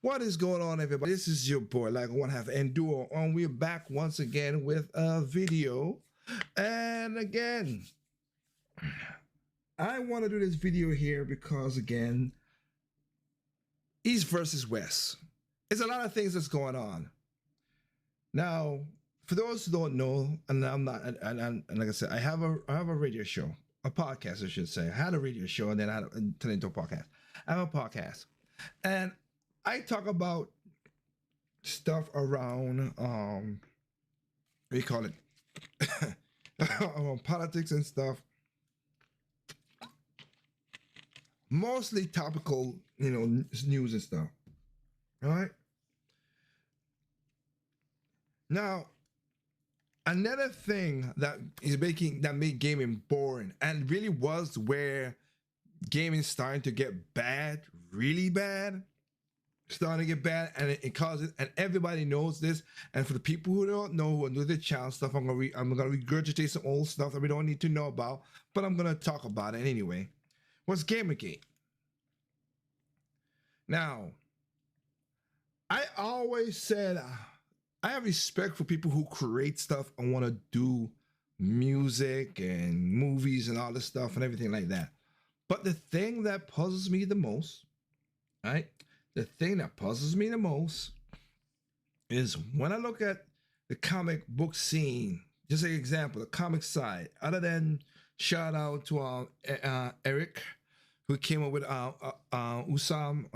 What is going on, everybody? This is your boy, like one half Enduro, and we're back once again with a video. And again, I want to do this video here because again, East versus West. There's a lot of things that's going on. Now, for those who don't know, and I'm not, and like I said, I have a radio show, a podcast, I should say. I had a radio show, and then I turned it into a podcast. I have a podcast, and I talk about stuff around what do you call it? Around politics and stuff. Mostly topical, news and stuff. All right. Now, another thing that made gaming boring and really was where gaming starting to get bad, really bad, starting to get bad, and it causes, and everybody knows this. And for the people who don't know, who are new to the channel stuff, I'm gonna regurgitate some old stuff that we don't need to know about, but I'm gonna talk about it anyway. What's Gamergate? Now, I always said I have respect for people who create stuff and want to do music and movies and all this stuff and everything like that. But the thing that puzzles me the most, right? The thing that puzzles me the most is when I look at the comic book scene, just an example, the comic side, other than shout out to Eric, who came up with Usam,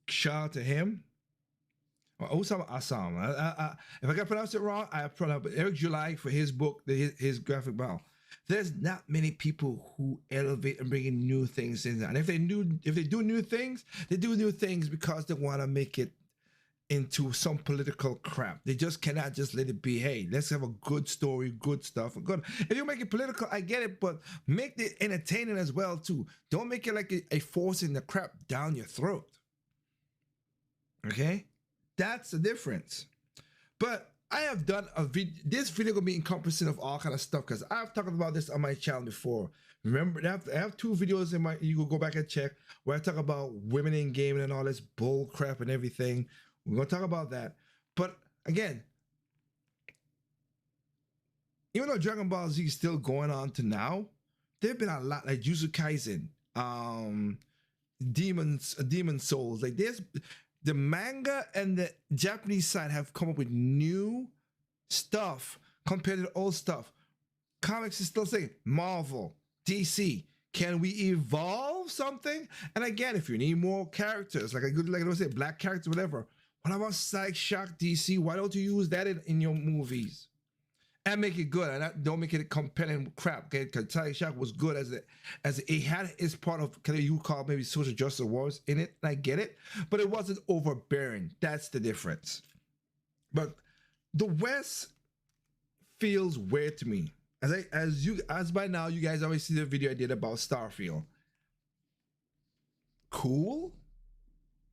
shout out to him. Usam Assam. If I got pronounced it wrong, I pronounce it. Eric July for his book, his graphic novel. There's not many people who elevate and bring in new things in there. And if they do new things, they do new things because they want to make it into some political crap. They just cannot just let it be, hey, let's have a good story, good stuff. Good. If you make it political, I get it, but make it entertaining as well too. Don't make it like a forcing the crap down your throat. Okay? That's the difference. But I have done a video. This video gonna be encompassing of all kind of stuff because I've talked about this on my channel before. Remember, I have two videos in my. You can go back and check where I talk about women in gaming and all this bull crap and everything. We're gonna talk about that. But again, even though Dragon Ball Z is still going on to now, there've been a lot like Jujutsu Kaisen, Demon Souls. Like there's. The manga and the Japanese side have come up with new stuff compared to the old stuff. Comics is still saying Marvel, DC. Can we evolve something? And again, if you need more characters, like I say, black characters, whatever. What about Psych Shock DC? Why don't you use that in your movies? And make it good, and don't make it compelling crap. Okay, because Psych Shock was good as it had its part of you call maybe social justice wars in it. And I get it, but it wasn't overbearing. That's the difference. But the West feels weird to me. As by now you guys always see the video I did about Starfield. Cool,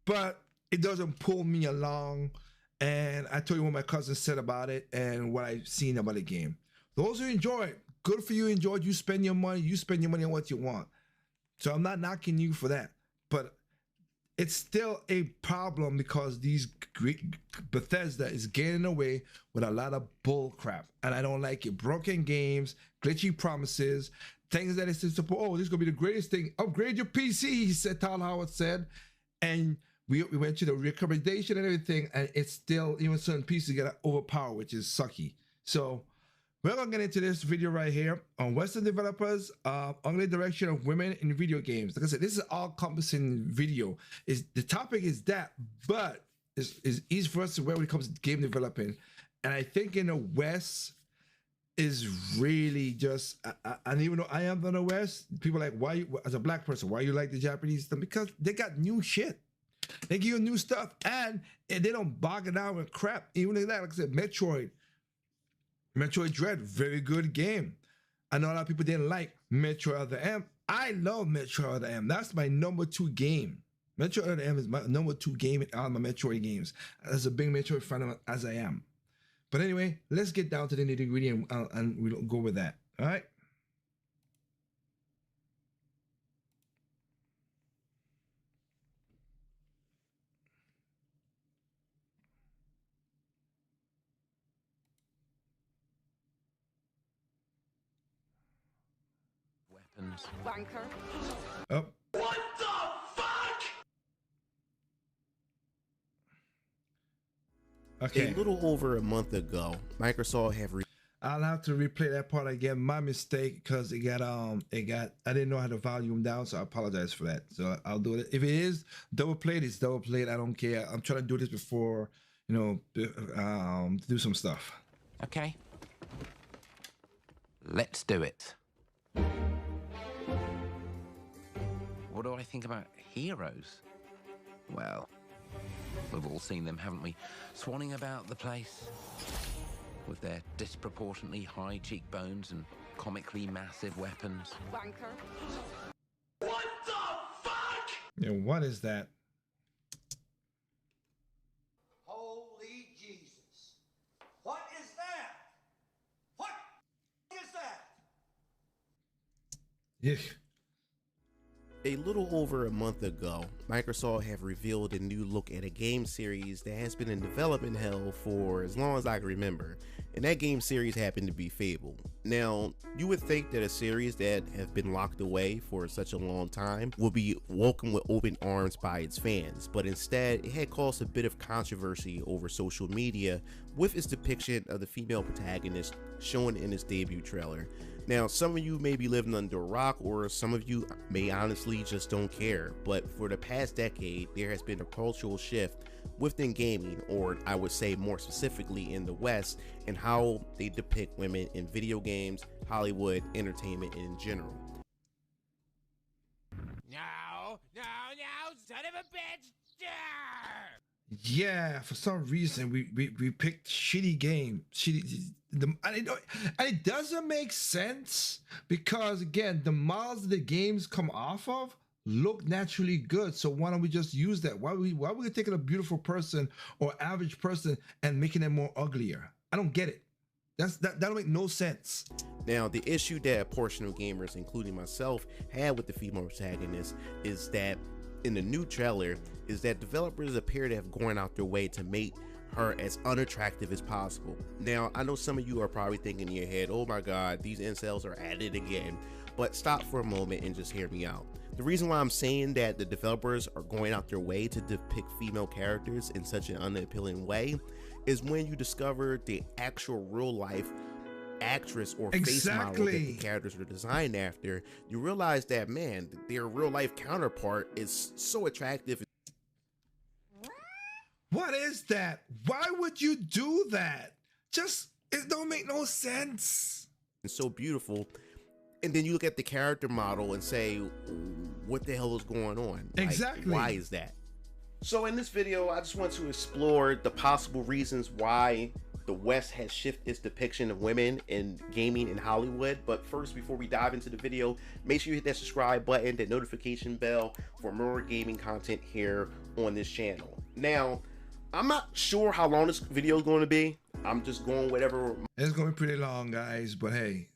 but it doesn't pull me along. And I told you what my cousin said about it and what I've seen about the game. Those who enjoy it, good for you. Enjoyed. You spend your money. You spend your money on what you want. So I'm not knocking you for that. But it's still a problem because these Bethesda is getting away with a lot of bull crap. And I don't like it. Broken games, glitchy promises, things that it's support. Oh, this is going to be the greatest thing. Upgrade your PC, he said, Tal Howard said. And we went to the recommendation and everything, and it's still, even certain pieces get overpowered, which is sucky. So we're gonna get into this video right here on Western developers, ugly direction of women in video games. Like I said, this is all-encompassing video. The topic is that, but is East versus West when it comes to game developing, and I think in the West is really just, and even though I am from the West, people are like, why, as a black person, why you like the Japanese stuff? Because they got new shit. They give you new stuff, and they don't bog it down with crap. Even like that, like I said, Metroid Dread, very good game. I know a lot of people didn't like Metroid Other M. I love Metroid Other M. That's my number 2 game. Metroid Other M is my number 2 game out of my Metroid games. As a big Metroid fan as I am. But anyway, let's get down to the nitty-gritty and we'll go with that. All right. weapons. Wanker. Oh. What the fuck? Okay. A little over a month ago, Microsoft have I'll have to replay that part again. My mistake, because I didn't know how to volume down, so I apologize for that. So I'll do it. If it is double played, it's double played. I don't care. I'm trying to do this before, do some stuff. Okay. Let's do it. What do I think about heroes? Well, we've all seen them, haven't we? Swanning about the place with their disproportionately high cheekbones and comically massive weapons. Wanker. What the fuck? Yeah, what is that? Holy Jesus. What is that? What is that? Yeah. A little over a month ago, Microsoft have revealed a new look at a game series that has been in development hell for as long as I can remember, and that game series happened to be Fable. Now, you would think that a series that have been locked away for such a long time will be welcomed with open arms by its fans, but instead it had caused a bit of controversy over social media with its depiction of the female protagonist shown in its debut trailer. Now, some of you may be living under a rock, or some of you may honestly just don't care, but for the past decade, there has been a cultural shift within gaming, or I would say more specifically in the West, and how they depict women in video games, Hollywood, entertainment in general. No, son of a bitch! Yeah, for some reason we picked shitty game, and it doesn't make sense because again the models the games come off of look naturally good. So why don't we just use that? Why are we taking a beautiful person or average person and making them more uglier? I don't get it. That don't make no sense. Now, the issue that a portion of gamers, including myself, had with the female protagonist is that in the new trailer is that developers appear to have gone out their way to make her as unattractive as possible. Now, I know some of you are probably thinking in your head, oh my god, these incels are at it again, but stop for a moment and just hear me out. The reason why I'm saying that the developers are going out their way to depict female characters in such an unappealing way is when you discover the actual real life actress or face model that the characters are designed after, you realize that, man, their real life counterpart is so attractive. What is that? Why would you do that? It don't make no sense. And so beautiful. And then you look at the character model and say, what the hell is going on? Exactly. Like, why is that? So in this video, I just want to explore the possible reasons why the West has shifted its depiction of women in gaming in Hollywood. But first, before we dive into the video, make sure you hit that subscribe button, that notification bell for more gaming content here on this channel. Now, I'm not sure how long this video is going to be. I'm just going whatever. It's going to be pretty long, guys, but hey,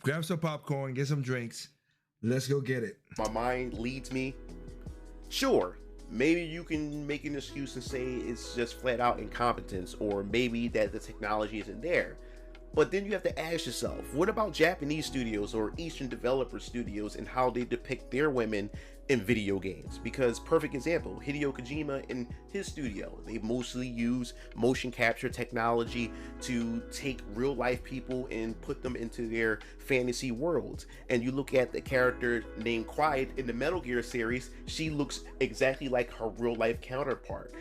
grab some popcorn, get some drinks. Let's go get it. My mind leads me. Sure, maybe you can make an excuse and say it's just flat out incompetence, or maybe that the technology isn't there. But then you have to ask yourself, what about Japanese studios or Eastern developer studios and how they depict their women in video games? Because perfect example, Hideo Kojima in his studio, they mostly use motion capture technology to take real life people and put them into their fantasy worlds. And you look at the character named Quiet in the Metal Gear series, she looks exactly like her real life counterpart.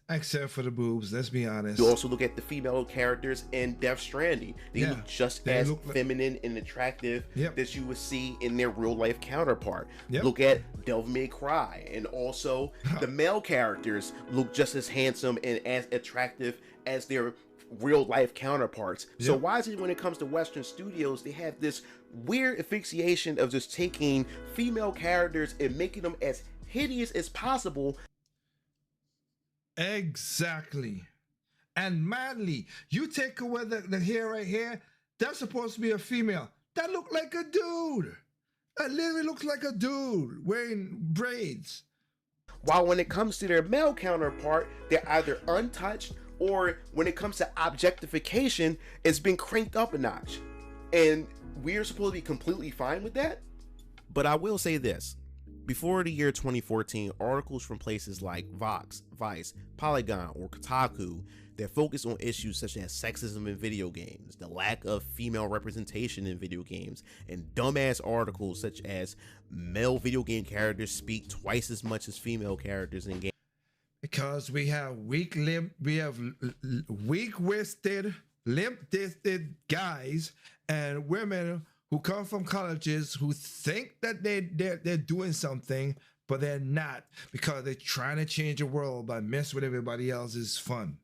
Except for the boobs, let's be honest. You also look at the female characters in Death Stranding. They look just as feminine and attractive that you would see in their real life counterpart. Look at Devil May Cry, and also the male characters look just as handsome and as attractive as their real life counterparts. So why is it when it comes to Western studios, they have this weird asphyxiation of just taking female characters and making them as hideous as possible? Exactly. And manly, you take away the hair right here, that's supposed to be a female. That look like a dude. That literally looks like a dude wearing braids. While when it comes to their male counterpart, they're either untouched, or when it comes to objectification, it's been cranked up a notch. And we're supposed to be completely fine with that? But I will say this. Before the year 2014, articles from places like Vox, Vice, Polygon, or Kotaku that focus on issues such as sexism in video games, the lack of female representation in video games, and dumbass articles such as male video game characters speak twice as much as female characters in games. Because we have weak-wristed, limp-disted guys and women who come from colleges who think that they're doing something, but they're not, because they're trying to change the world by messing with everybody else's fun.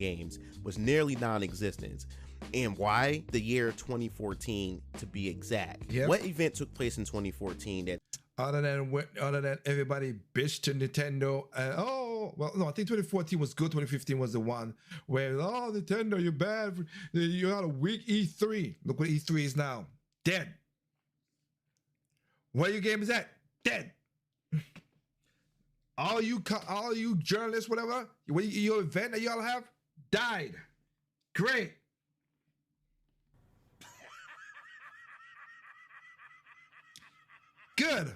Games was nearly non-existent. And why the year 2014 to be exact? Yep. What event took place in 2014 that other than everybody bitched to Nintendo and I think 2014 was good. 2015 was the one where Nintendo, you're bad, you had a weak E3. Look what E3 is now. Dead. Where your game is at? Dead. All you journalists, whatever, your event that y'all have, died. Great. Good.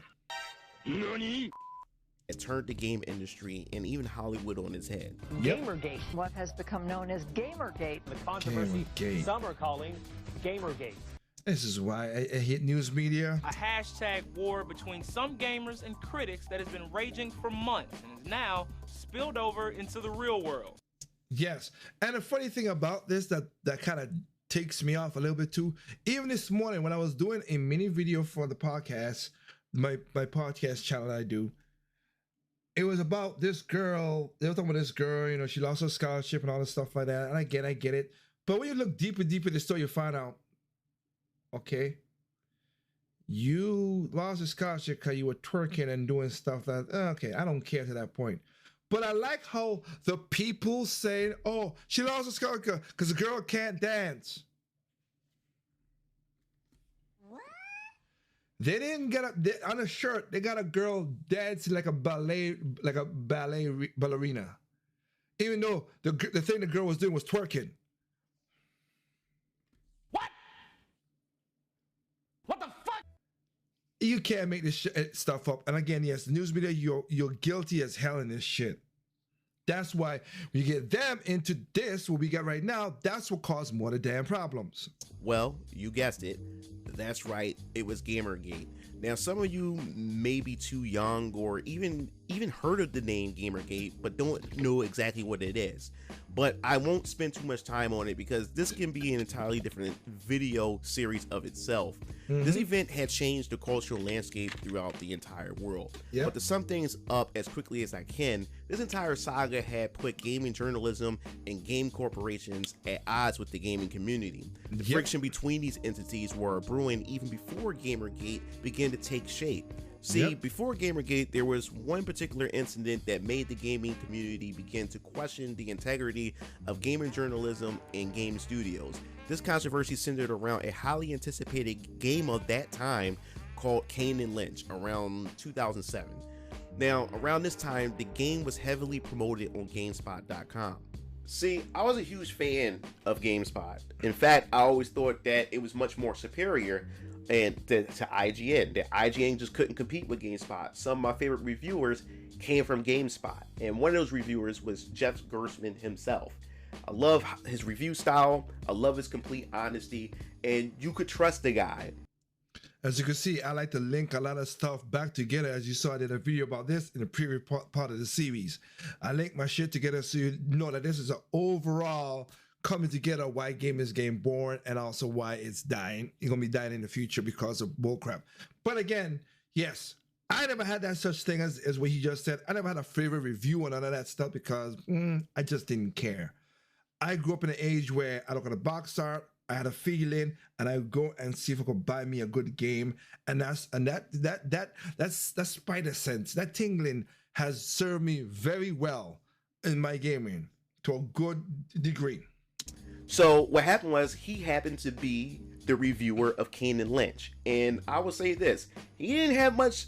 it turned the game industry and even Hollywood on its head? Gamergate, what has become known as Gamergate. The controversy Gamergate. some are calling Gamergate. This is why I hate news media. A hashtag war between some gamers and critics that has been raging for months and is now spilled over into the real world. Yes, and the funny thing about this that kind of takes me off a little bit too, even this morning when I was doing a mini video for the podcast, my podcast channel that I do, it was about this girl. They were talking about this girl, she lost her scholarship and all this stuff like that, and I get it. But when you look deeper in the story, you find out, okay, you lost a scholarship because you were twerking and doing stuff that, okay, I don't care to that point. But I like how the people saying, oh, she lost a scholarship because the girl can't dance. What? They didn't get on a shirt, they got a girl dancing like a ballet ballerina. Even though the thing the girl was doing was twerking. You can't make this stuff up. And again, yes, the news media, you're guilty as hell in this shit. That's why when you get them into this, what we got right now, that's what caused more of the damn problems. Well, you guessed it. That's right. It was Gamergate. Now, some of you may be too young or even heard of the name Gamergate, but don't know exactly what it is. But I won't spend too much time on it because this can be an entirely different video series of itself. This event had changed the cultural landscape throughout the entire world. Yep. But to sum things up as quickly as I can, this entire saga had put gaming journalism and game corporations at odds with the gaming community. The friction between these entities were brewing even before Gamergate began to take shape. See, before Gamergate, there was one particular incident that made the gaming community begin to question the integrity of gaming journalism and game studios. This controversy centered around a highly anticipated game of that time called Kane and Lynch around 2007. Now, around this time, the game was heavily promoted on GameSpot.com. See, I was a huge fan of GameSpot. In fact, I always thought that it was much more superior to IGN. That IGN just couldn't compete with GameSpot. Some of my favorite reviewers came from GameSpot, and one of those reviewers was Jeff Gerstmann himself. I love his review style. I love his complete honesty, and you could trust the guy. As you can see, I like to link a lot of stuff back together. As you saw, I did a video about this in the previous part of the series. I link my shit together so you know that this is an overall coming together why game is getting born and also why it's dying. It's going to be dying in the future because of bullcrap. But again, yes, I never had that such thing as what he just said. I never had a favorite review on none of that stuff because I just didn't care. I grew up in an age where I look at a box art, I had a feeling, and I go and see if I could buy me a good game, and that's spider sense, that tingling has served me very well in my gaming to a good degree. So what happened was he happened to be the reviewer of Kane and Lynch, and I will say this: he didn't have much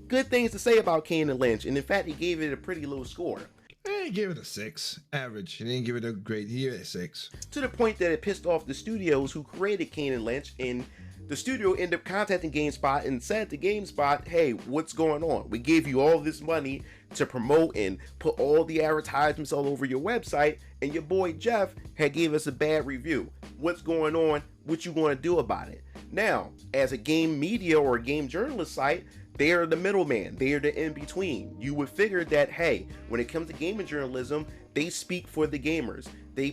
good things to say about Kane and Lynch, and in fact, he gave it a pretty low score. He gave it a 6, average. He didn't give it a grade. He gave it a 6. To the point that it pissed off the studios who created Kane and Lynch, and The studio ended up contacting GameSpot and said to GameSpot, hey, what's going on? We gave you all this money to promote and put all the advertisements all over your website, and your boy Jeff had gave us a bad review. What's going on? What you going to do about it? Now, as a game media or a game journalist site, they are the middleman. They are the in-between. You would figure that, hey, when it comes to gaming journalism, they speak for the gamers. They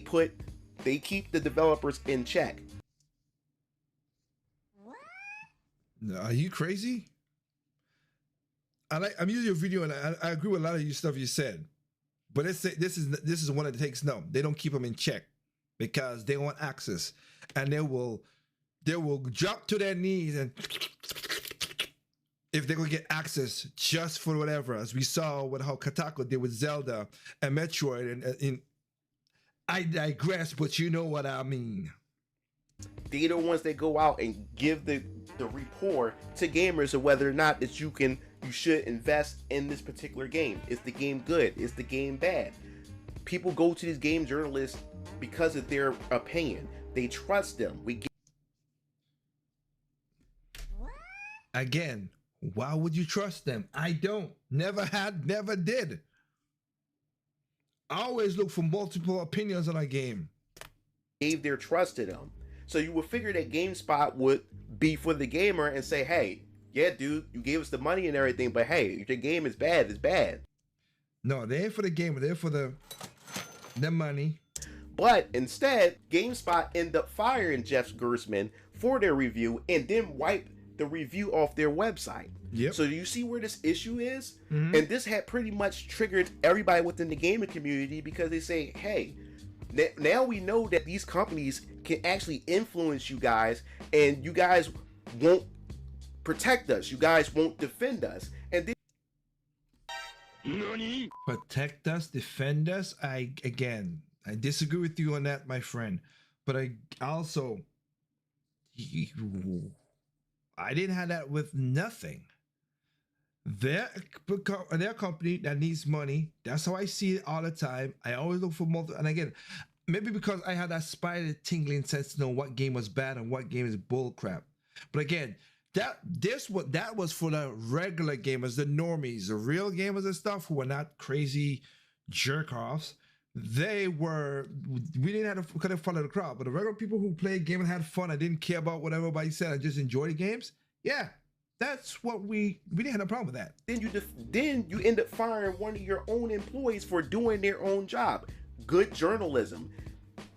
keep the developers in check. Are you crazy? I'm using your video, and I agree with a lot of you stuff you said, but this is one that takes no. They don't keep them in check because they want access, and they will drop to their knees and if they're gonna get access just for whatever, as we saw with how Kotaku did with Zelda and Metroid, and I digress, but you know what I mean. They're the ones that go out and give the report to gamers of whether or not that you should invest in this particular game. Is the game good? Is the game bad? People go to these game journalists because of their opinion. They trust them. Again, why would you trust them? I don't. Never had, never did. I always look for multiple opinions on a game. Gave their trust to them. So you would figure that GameSpot would be for the gamer and say, hey, yeah, dude, you gave us the money and everything, but hey, if your game is bad, it's bad. No, they ain't for the gamer. They're for the money. But instead, GameSpot ended up firing Jeff Gerstmann for their review and then wiped the review off their website. Yep. So you see where this issue is? Mm-hmm. And this had pretty much triggered everybody within the gaming community because they say, hey, now we know that these companies can actually influence you guys, and you guys won't protect us. You guys won't defend us. And protect us, defend us. I disagree with you on that, my friend. But I also, I didn't have that with nothing. Their company that needs money. That's how I see it all the time. I always look for multiple. And again, maybe because I had that spider tingling sense to know what game was bad and what game is bull crap. But again, that was for the regular gamers, the normies, the real gamers and stuff who were not crazy jerk offs. We didn't have to kind of follow the crowd, but the regular people who played game and had fun and didn't care about what everybody said and just enjoy the games, yeah, that's what we didn't have a problem with that. Then you end up firing one of your own employees for doing their own job. Good journalism,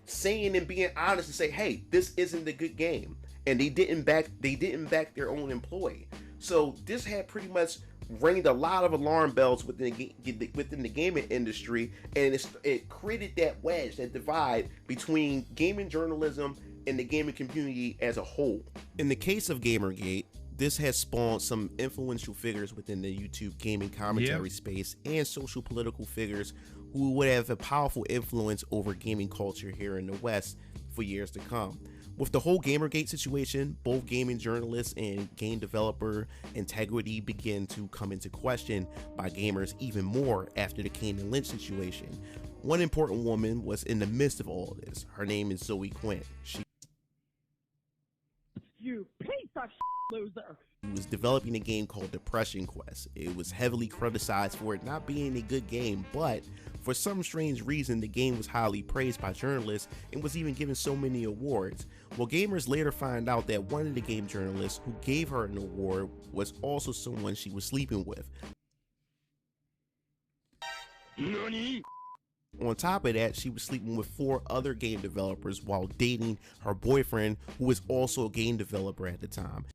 saying and being honest and say, hey, this isn't a good game, and they didn't back their own employee. So this had pretty much rang a lot of alarm bells within the gaming industry, and it created that wedge, that divide between gaming journalism and the gaming community as a whole. In the case of Gamergate, this has spawned some influential figures within the YouTube gaming commentary space and social political figures who would have a powerful influence over gaming culture here in the West for years to come. With the whole Gamergate situation, both gaming journalists and game developer integrity begin to come into question by gamers even more after the Kane and Lynch situation. One important woman was in the midst of all of this. Her name is Zoe Quinn. You piece of loser. He was developing a game called Depression Quest. It was heavily criticized for it not being a good game, but for some strange reason, the game was highly praised by journalists and was even given so many awards. Well, gamers later find out that one of the game journalists who gave her an award was also someone she was sleeping with. Nani? On top of that, she was sleeping with 4 other game developers while dating her boyfriend, who was also a game developer at the time.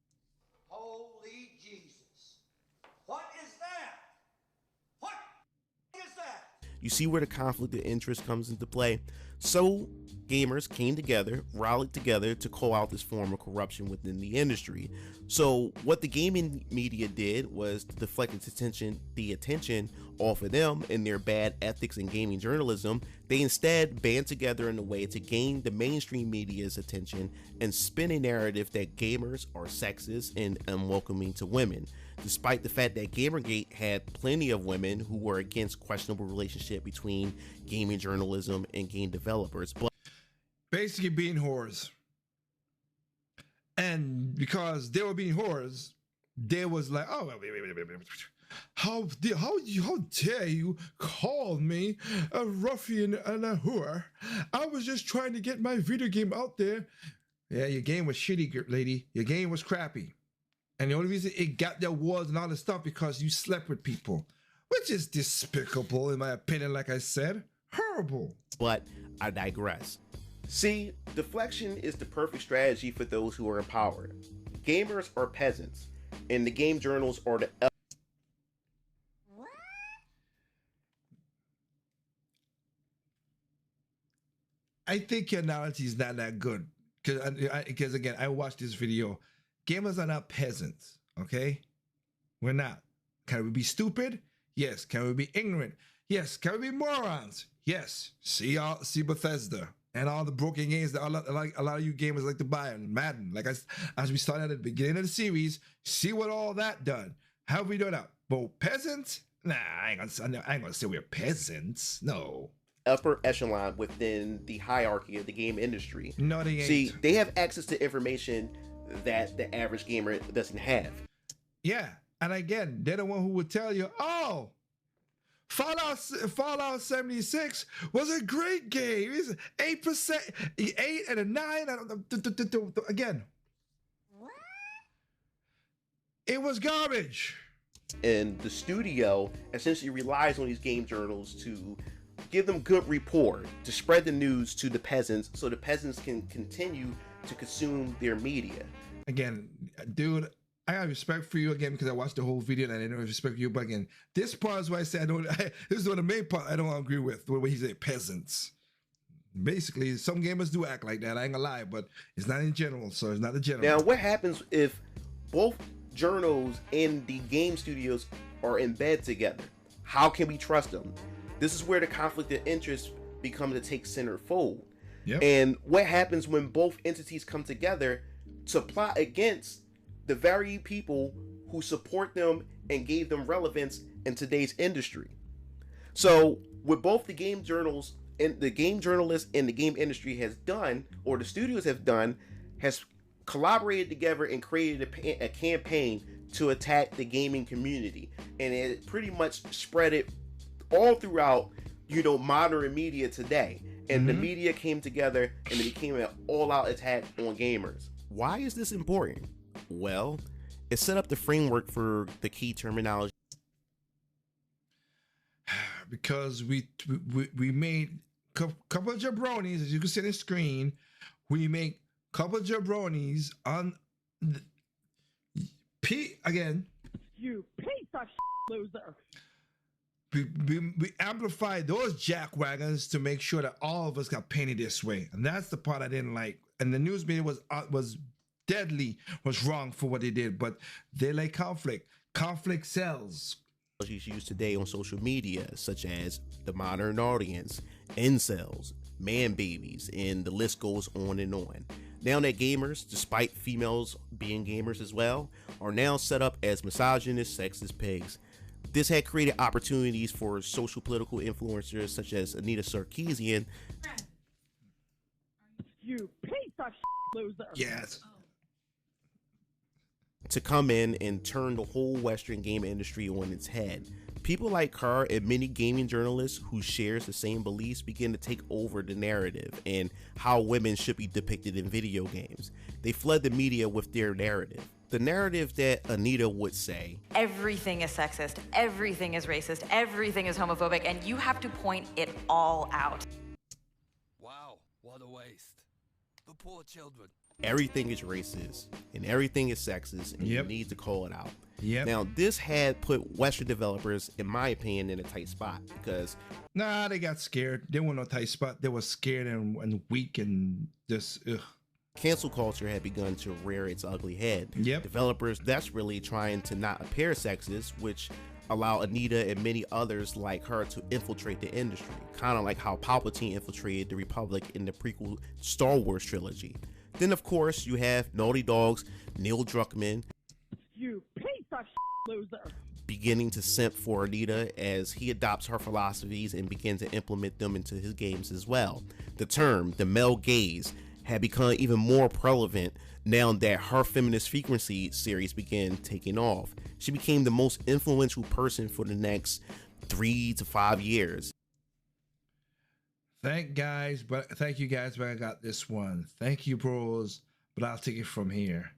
Holy Jesus. What is that? What is that? You see where the conflict of interest comes into play? So gamers came together, rallied together to call out this form of corruption within the industry. So what the gaming media did was to deflect the attention off of them and their bad ethics in gaming journalism. They instead band together in a way to gain the mainstream media's attention and spin a narrative that gamers are sexist and unwelcoming to women, despite the fact that Gamergate had plenty of women who were against questionable relationship between gaming journalism and game developers. But basically being whores. And because they were being whores, they was like, oh, wait. How dare you call me a ruffian and a whore? I was just trying to get my video game out there. Yeah, your game was shitty, lady. Your game was crappy. And the only reason it got the awards and all this stuff because you slept with people, which is despicable in my opinion, like I said. Horrible. But I digress. See, deflection is the perfect strategy for those who are empowered. Gamers are peasants, and the game journals are the I think your analogy is not that good because again, I watched this video. Gamers are not peasants, okay? We're not. Can we be stupid? Yes. Can we be ignorant? Yes. Can we be morons? Yes. See Bethesda and all the broken games that a lot of you gamers like to buy on Madden. Like as we started at the beginning of the series, see what all that done. How have we done that? Both peasants? Nah, I ain't gonna say we're peasants. No. upper echelon within the hierarchy of the game industry. No, they ain't. See, they have access to information that the average gamer doesn't have. Yeah, and again, they're the one who would tell you, oh, Fallout 76 was a great game. It's 8%, 8 and a 9. Again, it was garbage. And the studio essentially relies on these game journals to give them good rapport, to spread the news to the peasants so the peasants can continue to consume their media. Again, dude, I have respect for you again because I watched the whole video and I didn't respect you. But again, this part is why I say this is one of the main part I don't agree with, the way he said peasants. Basically, some gamers do act like that. I ain't gonna lie, but it's not in general, so it's not the general. Now, what happens if both journals and the game studios are in bed together? How can we trust them? This is where the conflict of interest becomes to take center fold. Yep. And what happens when both entities come together to plot against the very people who support them and gave them relevance in today's industry? So what both the game journals and the game journalists and the game industry has done, or the studios have done, has collaborated together and created a campaign to attack the gaming community, and it pretty much spread it all throughout, modern media today. And the media came together and it became an all-out attack on gamers. Why is this important? Well, it set up the framework for the key terminology. Because we made a couple of jabronis, as you can see on the screen. We make a couple of jabronis on again. You piece of loser. We amplified those jackwagons to make sure that all of us got painted this way, and that's the part I didn't like. And the news media was deadly, was wrong for what they did, but they like conflict. Conflict sells. Used today on social media, such as the modern audience, incels, man babies, and the list goes on and on. Now that gamers, despite females being gamers as well, are now set up as misogynist, sexist pigs. This had created opportunities for social political influencers such as Anita Sarkeesian. You piece of loser. Yes. To come in and turn the whole Western game industry on its head. People like her and many gaming journalists who shares the same beliefs begin to take over the narrative and how women should be depicted in video games. They flood the media with their narrative. The narrative that Anita would say, everything is sexist, everything is racist, everything is homophobic, and you have to point it all out. Wow, what a waste. The poor children. Everything is racist and everything is sexist, and you need to call it out. Yep. Now, this had put Western developers, in my opinion, in a tight spot because... Nah, they got scared. They weren't in a tight spot. They were scared and weak and just... Ugh. Cancel culture had begun to rear its ugly head. Yep. Developers desperately trying to not appear sexist, which allow Anita and many others like her to infiltrate the industry, kind of like how Palpatine infiltrated the Republic in the prequel Star Wars trilogy. Then, of course, you have Naughty Dog's Neil Druckmann, you piece of loser, beginning to simp for Anita as he adopts her philosophies and begins to implement them into his games as well. The term, the male gaze, had become even more prevalent Now that her Feminist Frequency series began taking off, she became the most influential person for the next 3 to 5 years. Thank you guys, but I got this one. Thank you, bros, but I'll take it from here.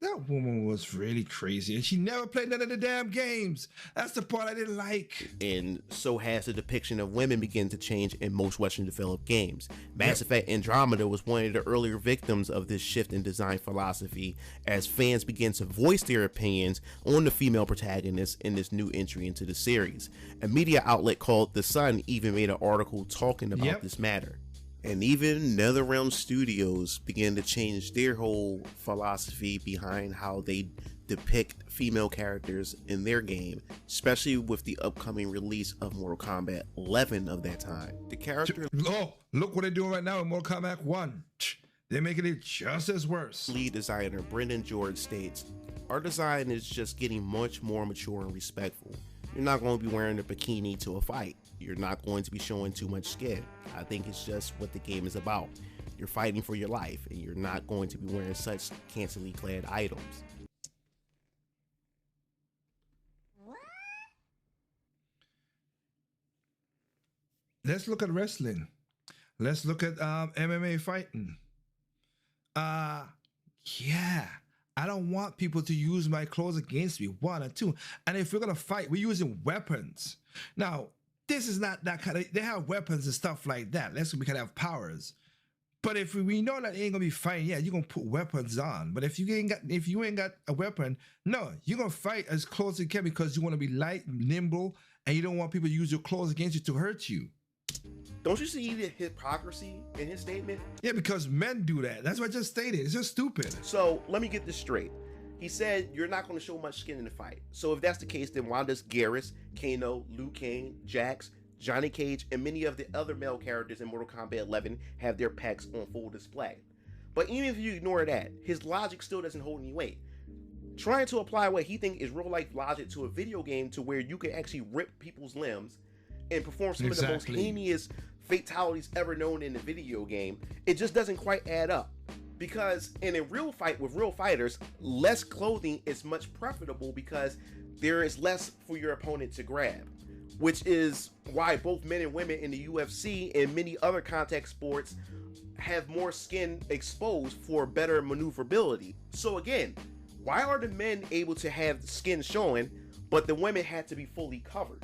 That woman was really crazy, and she never played none of the damn games. That's the part I didn't like. And so has the depiction of women begin to change in most Western developed games. Mass Effect Andromeda was one of the earlier victims of this shift in design philosophy, as fans began to voice their opinions on the female protagonist in this new entry into the series. A media outlet called The Sun even made an article talking about this matter. And even NetherRealm Studios began to change their whole philosophy behind how they depict female characters in their game, especially with the upcoming release of Mortal Kombat 11 of that time. The character... Oh, look what they're doing right now in Mortal Kombat 1. They're making it just as worse. Lead designer Brendan George states, "Our design is just getting much more mature and respectful. You're not going to be wearing a bikini to a fight. You're not going to be showing too much skin. I think it's just what the game is about. You're fighting for your life, and you're not going to be wearing such scantily clad items." Let's look at wrestling. Let's look at MMA fighting. Yeah. I don't want people to use my clothes against me, 1 and 2. And if we're going to fight, we're using weapons. Now, this is not that kind of, they have weapons and stuff like that. We can have powers. But if we know that ain't gonna be fighting, yeah, you're gonna put weapons on. But if you ain't got a weapon, no, you're gonna fight as close as you can because you want to be light, nimble, and you don't want people to use your clothes against you to hurt you. Don't you see the hypocrisy in his statement? Yeah, because men do that. That's what I just stated. It's just stupid. So let me get this straight. He said you're not going to show much skin in the fight. So if that's the case, then why does Garrus, Kano, Liu Kang, Jax, Johnny Cage, and many of the other male characters in Mortal Kombat 11 have their pecs on full display? But even if you ignore that, his logic still doesn't hold any weight. Trying to apply what he thinks is real life logic to a video game to where you can actually rip people's limbs and perform some of the most heinous fatalities ever known in the video game, it just doesn't quite add up. Because in a real fight with real fighters, less clothing is much preferable because there is less for your opponent to grab. Which is why both men and women in the UFC and many other contact sports have more skin exposed for better maneuverability. So again, why are the men able to have skin showing, but the women had to be fully covered?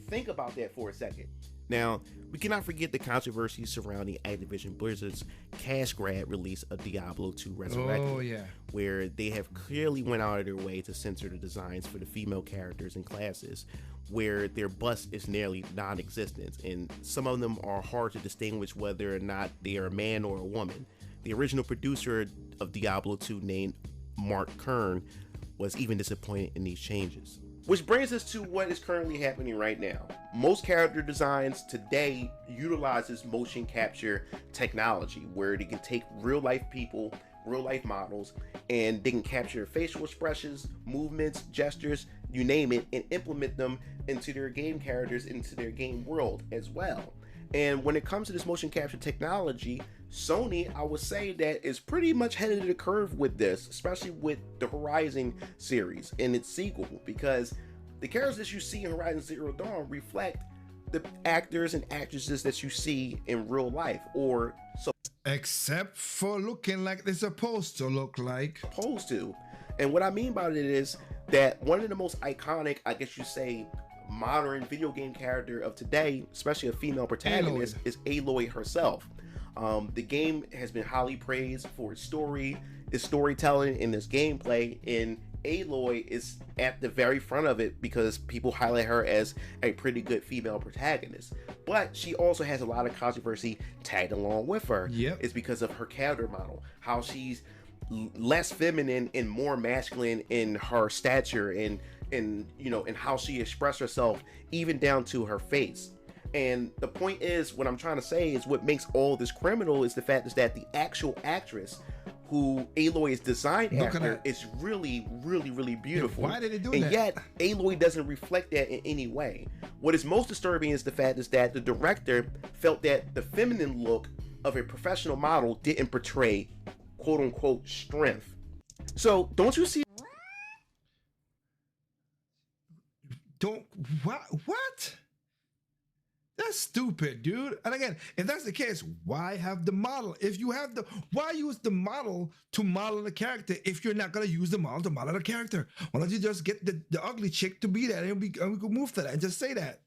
Think about that for a second. Now, we cannot forget the controversy surrounding Activision Blizzard's cash grab release of Diablo 2 Resurrected. Oh, yeah. Where they have clearly went out of their way to censor the designs for the female characters and classes, where their bust is nearly non-existent, and some of them are hard to distinguish whether or not they are a man or a woman. The original producer of Diablo 2, named Mark Kern, was even disappointed in these changes. Which brings us to what is currently happening right now. Most character designs today utilizes motion capture technology, where they can take real life people, real life models, and they can capture facial expressions, movements, gestures, you name it, and implement them into their game characters, into their game world as well. And when it comes to this motion capture technology, Sony, I would say that is pretty much headed to the curve with this, especially with the Horizon series and its sequel, because the characters that you see in Horizon Zero Dawn reflect the actors and actresses that you see in real life, or so. Except for looking like they're supposed to look like. Supposed to. And what I mean by it is that one of the most iconic, I guess you say, modern video game character of today, especially a female protagonist, is Aloy herself. The game has been highly praised for its story, its storytelling, and its gameplay, and Aloy is at the very front of it because people highlight her as a pretty good female protagonist. But she also has a lot of controversy tagged along with her. It's because of her character model, how she's less feminine and more masculine in her stature and you know, and how she expressed herself, even down to her face. And the point is, what I'm trying to say is, what makes all this criminal is the fact is that the actual actress who Aloy is designed after is really, really, really beautiful. Why did they do that? And yet, Aloy doesn't reflect that in any way. What is most disturbing is the fact is that the director felt that the feminine look of a professional model didn't portray quote unquote strength. So don't you see? What? That's stupid, dude. And again, if that's the case, why have the model? Why use the model to model the character if you're not gonna use the model to model the character? Why don't you just get the ugly chick to be that and we could move to that and just say that?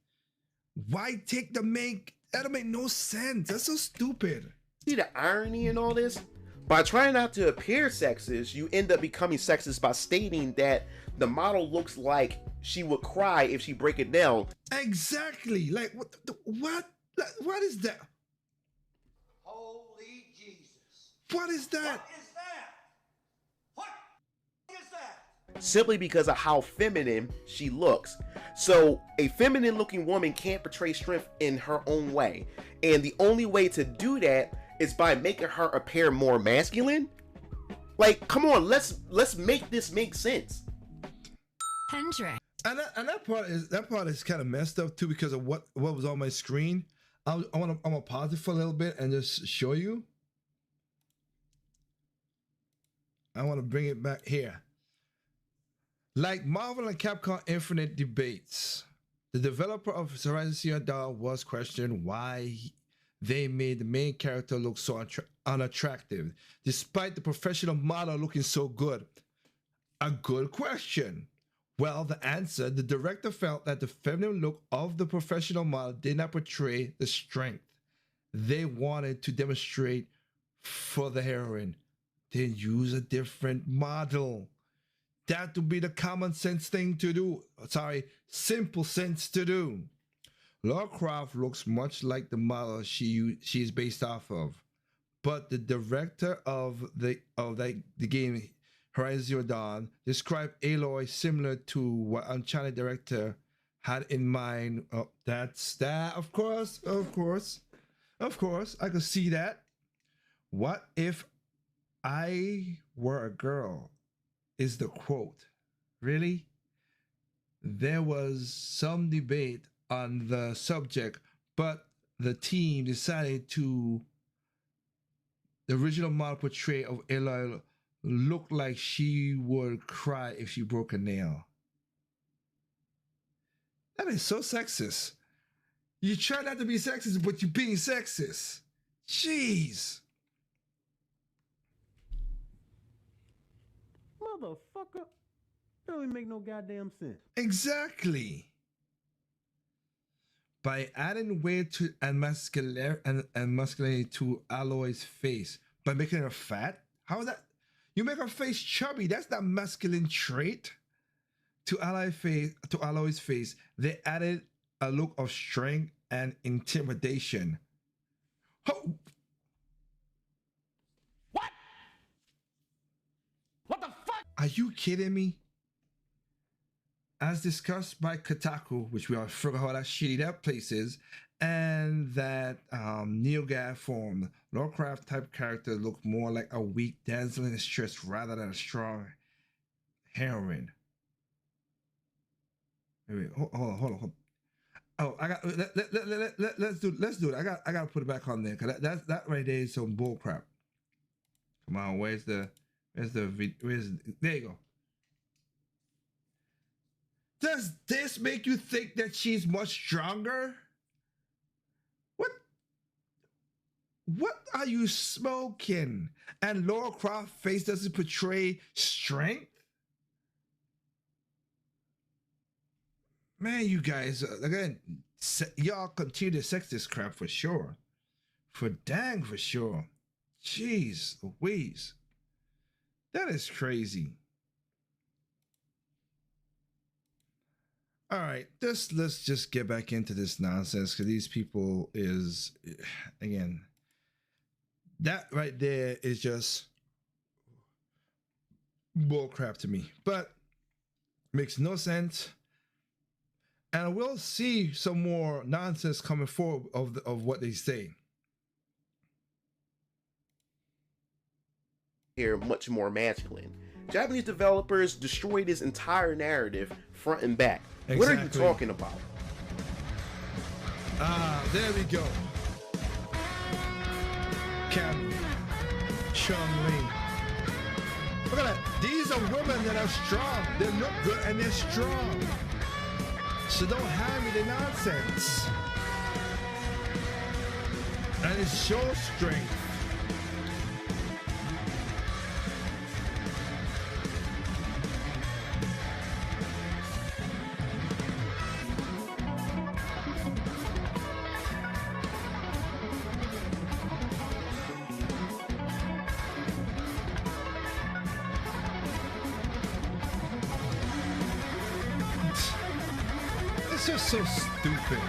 Why take the make? That'll make no sense. That's so stupid. See the irony in all this? By trying not to appear sexist, you end up becoming sexist by stating that the model looks like she would cry if she break it down. Exactly. Like what? What is that? Holy Jesus. What is that? What is that? What is that? Simply because of how feminine she looks. So a feminine looking woman can't portray strength in her own way. And the only way to do that is by making her appear more masculine. Like, come on, let's make this make sense. Hendrick. And that part is kind of messed up too because of what was on my screen. I'm gonna pause it for a little bit and just show you. I want to bring it back here. Like Marvel and Capcom Infinite debates, the developer of Horizon Zero Dawn was questioned why they made the main character look so unattractive, despite the professional model looking so good. A good question. Well, the answer, the director felt that the feminine look of the professional model did not portray the strength they wanted to demonstrate for the heroine. Then use a different model. That would be the common sense thing to do. Sorry, simple sense to do. Lara Croft looks much like the model she is based off of, but the director of the game Horizon Zero Dawn described Aloy similar to what Uncharted director had in mind. Oh, that's that. Of course, I could see that. What if I were a girl? Is the quote. Really? There was some debate on the subject, but the team decided to the original model portrait of Aloy looked like she would cry if she broke a nail. That is so sexist. You try not to be sexist, but you're being sexist. Jeez. Motherfucker. That don't even make no goddamn sense. Exactly. By adding weight to and muscularity to Aloy's face, by making her fat? How is that? You make her face chubby. That's not masculine trait. To Aloy's face, they added a look of strength and intimidation. Oh. What? What the fuck? Are you kidding me? As discussed by Kotaku, which we all forgot how that shitty that place is, and that NeoGAF form, Lara Croft type character look more like a weak damsel in distress rather than a strong heroine. Wait, hold on. Oh, I got let's do it. I got to put it back on there because that right there is some bull crap. Come on, where's there you go. Does this make you think that she's much stronger? What are you smoking? And Lara Croft's face doesn't portray strength? Man, you guys, again, y'all continue to sex this crap for sure. For sure. Jeez Louise. That is crazy. All right, let's just get back into this nonsense because these people is, again, that right there is just bull crap to me, but makes no sense. And we'll see some more nonsense coming forward of what they say. Here, much more masculine. Japanese developers destroyed his entire narrative front and back. Exactly. What are you talking about? There we go. Cam Chung-Lee. Look at that. These are women that are strong. They look good and they're strong. So don't hand me the nonsense. And it shows strength. It's just so stupid.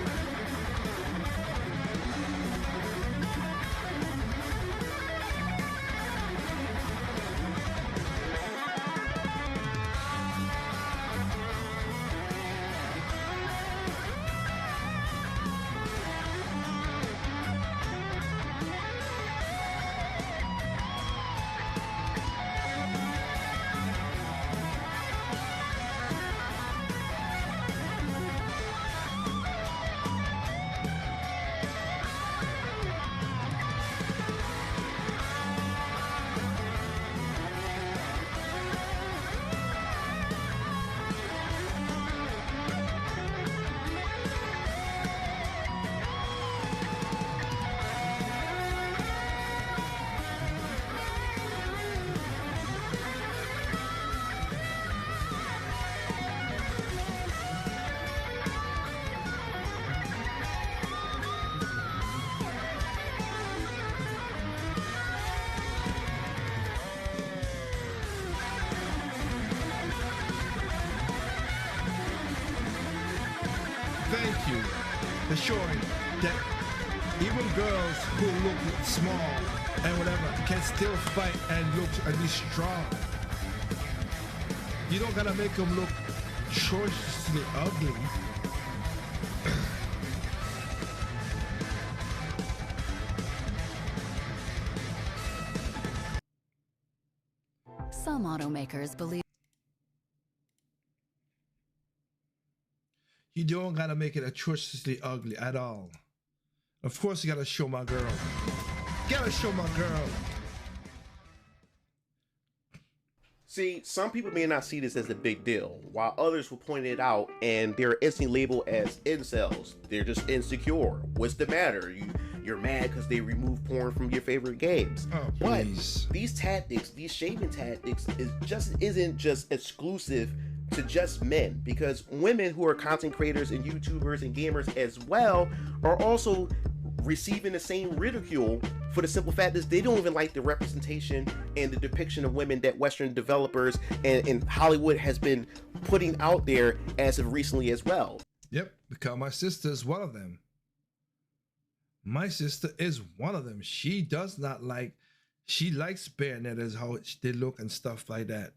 Thank you for showing that even girls who look small and whatever can still fight and look and be strong. You don't gotta make them look atrociously ugly. Some automakers believe You don't gotta make it atrociously ugly at all. Of course you gotta show my girl. Gotta show my girl. See, some people may not see this as a big deal, while others will point it out and they're instantly labeled as incels. They're just insecure. What's the matter? You're mad because they remove porn from your favorite games. Oh, but please. these tactics, these shaming tactics, isn't just exclusive to just men, because women who are content creators and YouTubers and gamers as well are also receiving the same ridicule for the simple fact that they don't even like the representation and the depiction of women that Western developers and Hollywood has been putting out there as of recently as well. Yep, because my sister is one of them. My sister is one of them. She does not like, she likes barenet as how they look and stuff like that.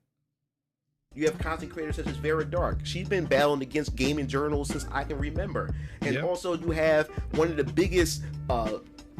You have content creators such as Vera Dark. She's been battling against gaming journals since I can remember. And also you have one of the biggest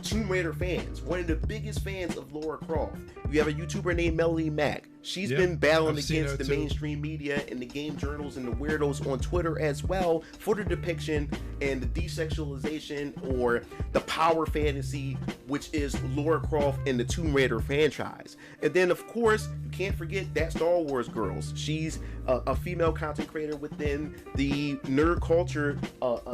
Tomb Raider fans, one of the biggest fans of Lara Croft. You have a YouTuber named Melody Mack. She's been battling against the mainstream media and the game journals and the weirdos on Twitter as well for the depiction and the desexualization or the power fantasy, which is Lara Croft and the Tomb Raider franchise. And then, of course, you can't forget that Star Wars girls. She's a female content creator within the nerd culture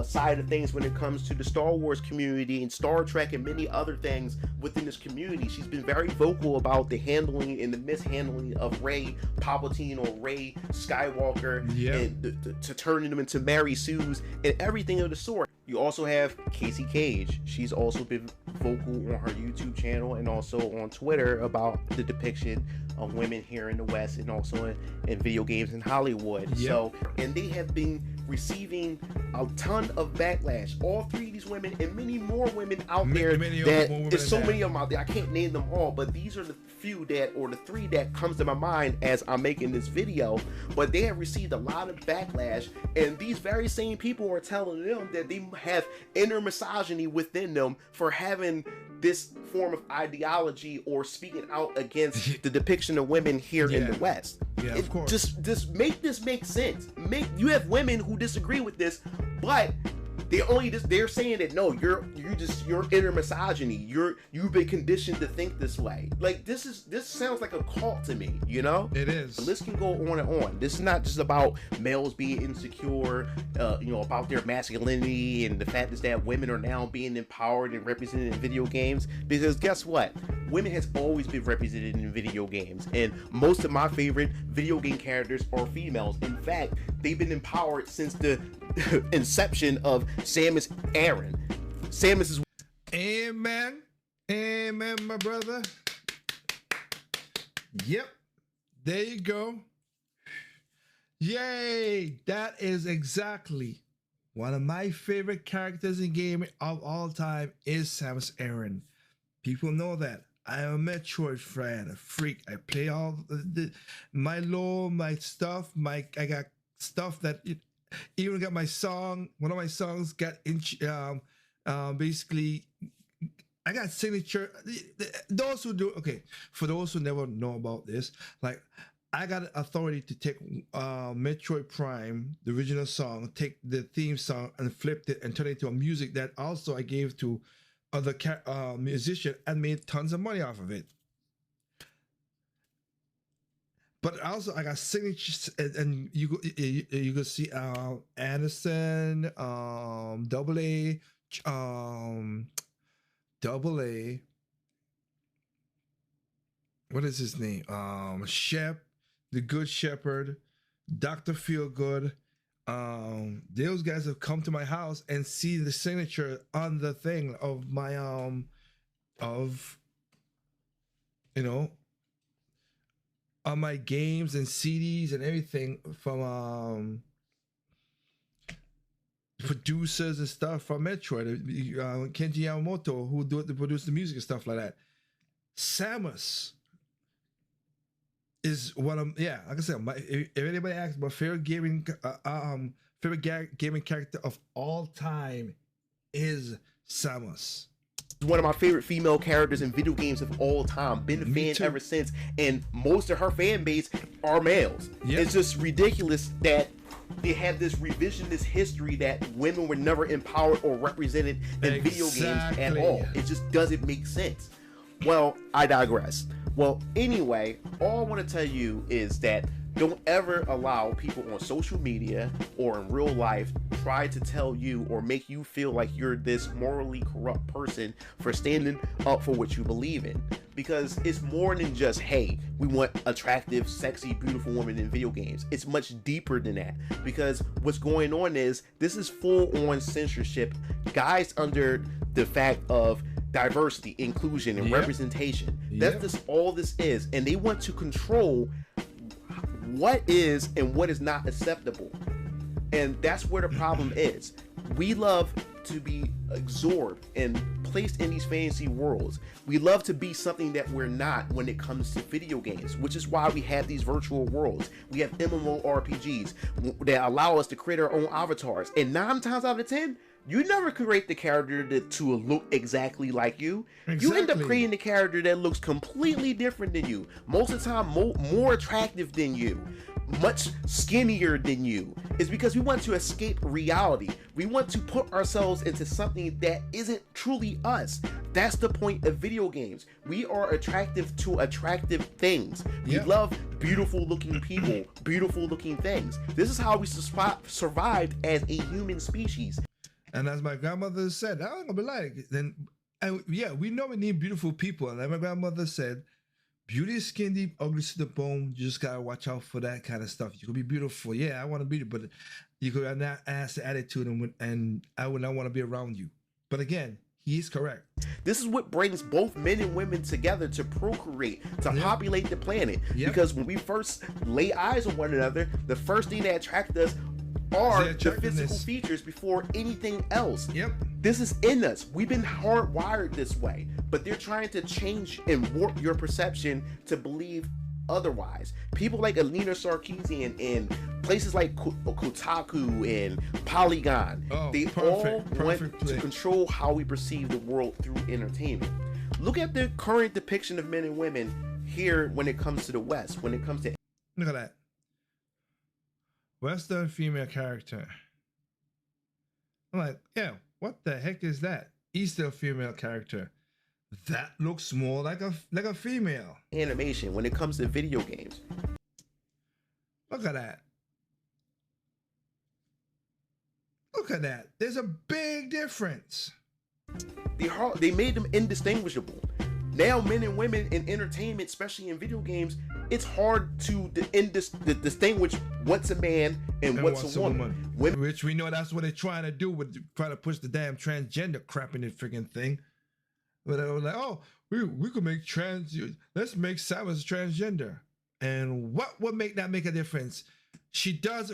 side of things when it comes to the Star Wars community and Star Trek and many other things within this community. She's been very vocal about the handling and the mishandling of Rey Palpatine or Rey Skywalker and to turning them into Mary Sues and everything of the sort. You also have Casey Cage. She's also been vocal on her YouTube channel and also on Twitter about the depiction of women here in the West and also in video games in Hollywood. So, and they have been receiving a ton of backlash. All three of these women and many more women out there. There's so many of them out there. I can't name them all, but these are the few that, or the three that comes to my mind as I'm making this video. But they have received a lot of backlash, and these very same people are telling them that they have inner misogyny within them for having this form of ideology or speaking out against the depiction of women here in the West. Of course. Just make this make sense. You have women who disagree with this, but They're saying that no, you're inner misogyny. You've been conditioned to think this way. Like this sounds like a cult to me, you know? It is. The list can go on and on. This is not just about males being insecure, about their masculinity and the fact is that women are now being empowered and represented in video games. Because guess what? Women has always been represented in video games, and most of my favorite video game characters are females. In fact, they've been empowered since the inception of Samus Aran. Samus is... Amen. Amen, my brother. Yep. There you go. Yay. That is exactly one of my favorite characters in gaming of all time is Samus Aran. People know that. I am a Metroid fan, a freak. I play all my lore, my stuff. I got stuff that... Even got my song. One of my songs got basically. I got signature. Those who do for those who never know about this, like I got authority to take Metroid Prime, the original song, take the theme song and flipped it and turned it into a music that also I gave to other musician and made tons of money off of it. But also, I got signatures, and you could see Anderson, Double A, what is his name? Shep, the Good Shepherd, Dr. Feelgood. Those guys have come to my house and see the signature on the thing of my on my games and CDs and everything from producers and stuff from Metroid, Kenji Yamamoto, who produce the music and stuff like that. Samus is one of like I said, if anybody asks my favorite gaming character of all time is Samus. One of my favorite female characters in video games of all time. Been a fan ever since, and most of her fan base are males. Yep. It's just ridiculous that they have this revisionist history that women were never empowered or represented in video games at all. It just doesn't make sense. Well, I digress. Well, anyway, all I want to tell you is that don't ever allow people on social media or in real life try to tell you or make you feel like you're this morally corrupt person for standing up for what you believe in. Because it's more than just, hey, we want attractive, sexy, beautiful women in video games. It's much deeper than that. Because what's going on is this is full-on censorship, guys, under the fact of diversity, inclusion, and representation. That's just all this is. And they want to control what is and what is not acceptable. And that's where the problem is. We love to be absorbed and placed in these fantasy worlds. We love to be something that we're not when it comes to video games, which is why we have these virtual worlds. We have MMORPGs that allow us to create our own avatars. And 9 times out of 10, you never create the character to look exactly like you. Exactly. You end up creating the character that looks completely different than you. Most of the time, more attractive than you. Much skinnier than you. It's because we want to escape reality. We want to put ourselves into something that isn't truly us. That's the point of video games. We are attractive to attractive things. We love beautiful looking people, beautiful looking things. This is how we survived as a human species. And as my grandmother said, I'm gonna be like, we know we need beautiful people. And like my grandmother said, beauty is skin deep, ugly to the bone. You just gotta watch out for that kind of stuff. You could be beautiful, I want to be, but you could not ask the attitude, and I would not want to be around you. But again, he's correct. This is what brings both men and women together to procreate, to populate the planet. Because when we first lay eyes on one another, the first thing that attracted us are the physical features before anything else. This is in us. We've been hardwired this way, but they're trying to change and warp your perception to believe otherwise. People like Alina Sarkeesian and places like Kotaku and Polygon, they all want to control how we perceive the world through entertainment. Look at the current depiction of men and women here when it comes to the West, when it comes to... Look at that. Western female character. I'm like, yeah, what the heck is that? He's still a female character. That looks more like a female. Animation when it comes to video games. Look at that. Look at that. There's a big difference. They made them indistinguishable. Now men and women in entertainment, especially in video games, it's hard to distinguish what's a man and what's a woman. Which we know that's what they're trying to do with trying to push the damn transgender crap in the freaking thing. But they were like, oh, we could make let's make Samus transgender. And what would make that make a difference? She does.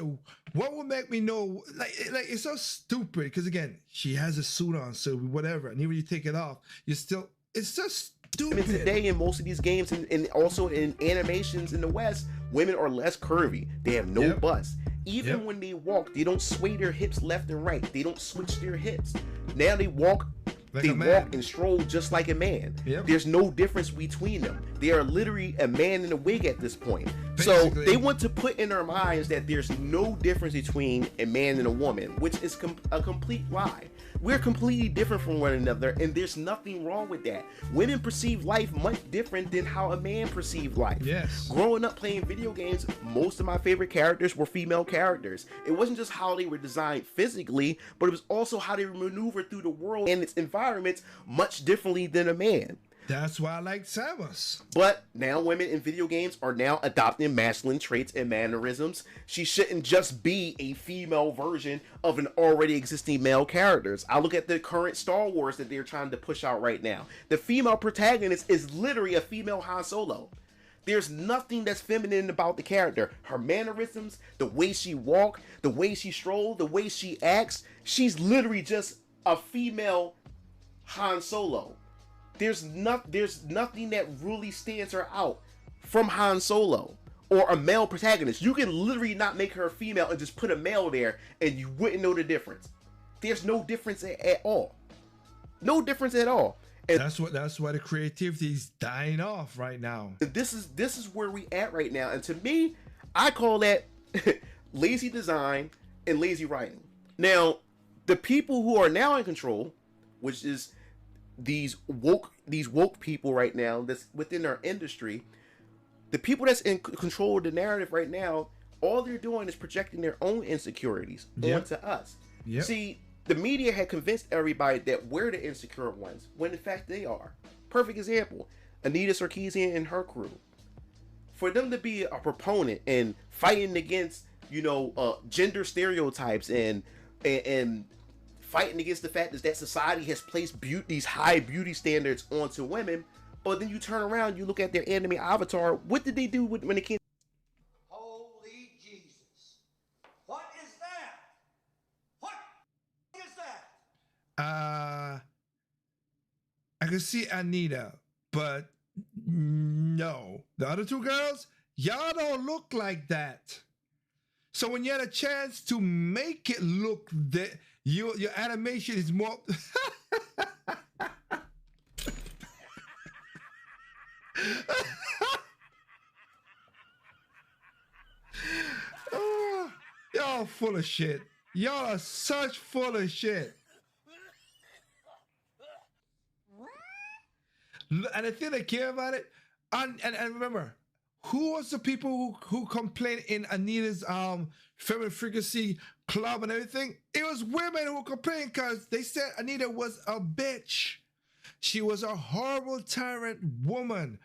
What would make me know? Like it's so stupid. Because again, she has a suit on, so whatever. And even when you take it off, it's just stupid. Today in most of these games and also in animations in the West, women are less curvy. They have no bust. Even when they walk, they don't sway their hips left and right. They don't switch their hips. Now they walk. They walk and stroll just like a man. There's no difference between them. They are literally a man in a wig at this point. Basically. So they want to put in our minds that there's no difference between a man and a woman, which is a complete lie. We're completely different from one another, and there's nothing wrong with that. Women perceive life much different than how a man perceived life. Yes. Growing up playing video games, most of my favorite characters were female characters. It wasn't just how they were designed physically, but it was also how they maneuver through the world and its environments much differently than a man. That's why I like Samus. But now women in video games are now adopting masculine traits and mannerisms. She shouldn't just be a female version of an already existing male characters. I look at the current Star Wars that they're trying to push out right now. The female protagonist is literally a female Han Solo. There's nothing that's feminine about the character. Her mannerisms, the way she walks, the way she strolls, the way she acts, she's literally just a female Han Solo. There's nothing that really stands her out from Han Solo or a male protagonist. You can literally not make her a female and just put a male there and you wouldn't know the difference. There's no difference at all. No difference at all. And that's why the creativity is dying off right now. This is where we at right now. And to me, I call that lazy design and lazy writing. Now, the people who are now in control, which is these woke people right now that's within our industry, the people that's in control of the narrative right now, all they're doing is projecting their own insecurities onto us. See, the media had convinced everybody that we're the insecure ones, when in fact they are. Perfect example, Anita Sarkeesian and her crew. For them to be a proponent and fighting against, gender stereotypes and fighting against the fact that society has placed these high beauty standards onto women, but then you turn around, you look at their anime avatar. What did they do when it came? Holy Jesus! What is that? What is that? I can see Anita, but no, the other two girls, y'all don't look like that. So when you had a chance to make it look that. Your animation is more. Y'all full of shit. Y'all are such full of shit. And the thing that care about it, and remember, who was the people who complained in Anita's feminine frequency club and everything? It was women who complained because they said Anita was a bitch. She was a horrible tyrant woman.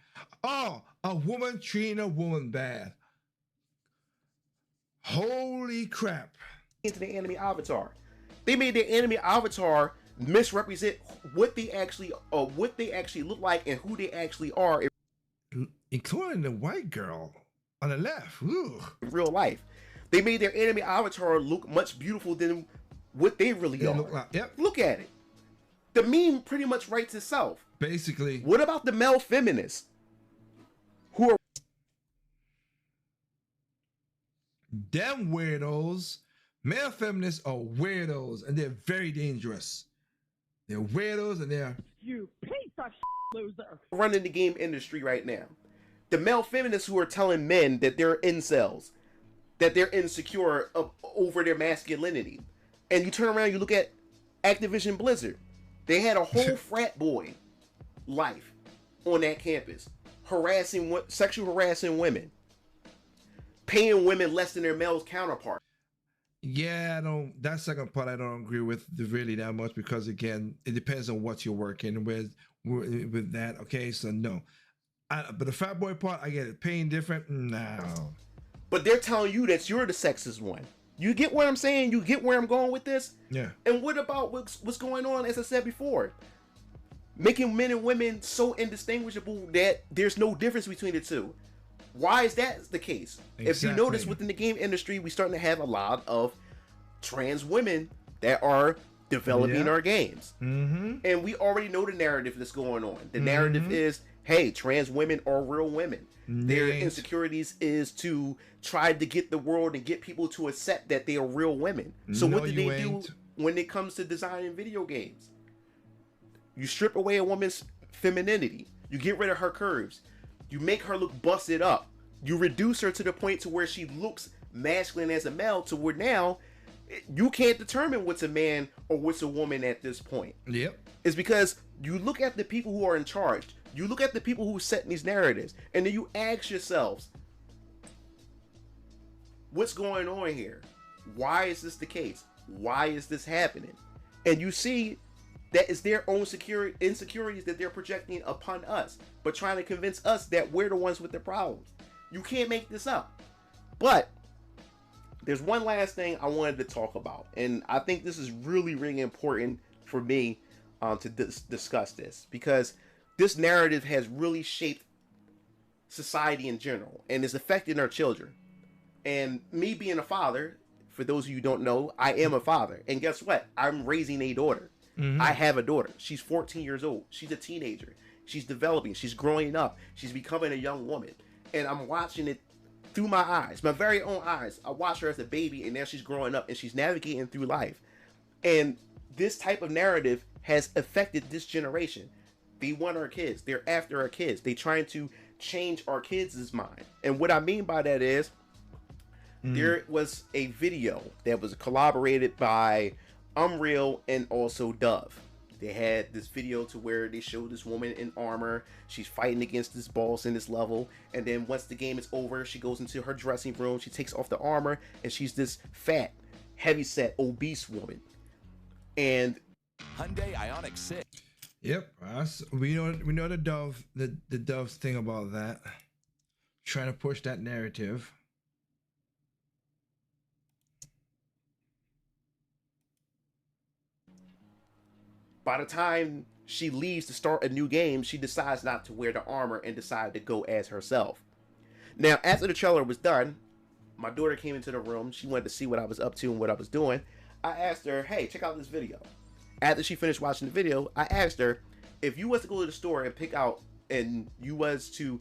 Oh, a woman treating a woman bad. Holy crap. Into the anime avatar. They made their anime avatar misrepresent what they actually look like and who they actually are. Including the white girl on the left. Ooh. In real life. They made their anime avatar look much beautiful than what they really are. Look at it. The meme pretty much writes itself. Basically. What about the male feminists? Who are... Them weirdos. Male feminists are weirdos and they're very dangerous. They're weirdos and they're... You piece of loser. Running the game industry right now. The male feminists who are telling men that they're incels, that they're insecure over their masculinity. And you turn around, you look at Activision Blizzard, they had a whole frat boy life on that campus, sexual harassing women, paying women less than their male counterpart. Yeah, I don't. That second part I don't agree with really that much because again, it depends on what you're working with that. Okay, so no, but the fat boy part, I get it. Paying different, no. But they're telling you that you're the sexist one. You get what I'm saying? You get where I'm going with this? Yeah. And what about what's going on? As I said before, making men and women so indistinguishable that there's no difference between the two. Why is that the case? Exactly. If you notice within the game industry, we're starting to have a lot of trans women that are developing our games. Mm-hmm. And we already know the narrative that's going on. The narrative is, hey, trans women are real women. Their insecurities is to try to get the world and get people to accept that they are real women. So what do they do when it comes to designing video games? You strip away a woman's femininity. You get rid of her curves. You make her look busted up. You reduce her to the point to where she looks masculine as a male, to where now you can't determine what's a man or what's a woman at this point. Yep. It's because you look at the people who are in charge. You look at the people who set these narratives, and then you ask yourselves, what's going on here? Why is this the case? Why is this happening? And you see that it's their own insecurities that they're projecting upon us, but trying to convince us that we're the ones with the problems. You can't make this up. But there's one last thing I wanted to talk about, and I think this is really, really important for me to discuss this, because this narrative has really shaped society in general and is affecting our children. And me being a father, for those of you who don't know, I am a father. And guess what? I'm raising a daughter. Mm-hmm. I have a daughter. She's 14 years old. She's a teenager. She's developing. She's growing up. She's becoming a young woman. And I'm watching it through my eyes, my very own eyes. I watched her as a baby, and now she's growing up and she's navigating through life. And this type of narrative has affected this generation. They want our kids. They're after our kids. They're trying to change our kids' mind. And what I mean by that is, there was a video that was collaborated by Unreal and also Dove. They had this video to where they showed this woman in armor. She's fighting against this boss in this level. And then once the game is over, she goes into her dressing room. She takes off the armor, and she's this fat, heavyset, obese woman. And Hyundai Ioniq 6. Yep, we know the Dove's thing about that, trying to push that narrative. By the time she leaves to start a new game, she decides not to wear the armor and decided to go as herself. Now, after the trailer was done, my daughter came into the room. She wanted to see what I was up to and what I was doing. I asked her, hey, check out this video. After she finished watching the video, I asked her, if you was to go to the store and pick out, and you was to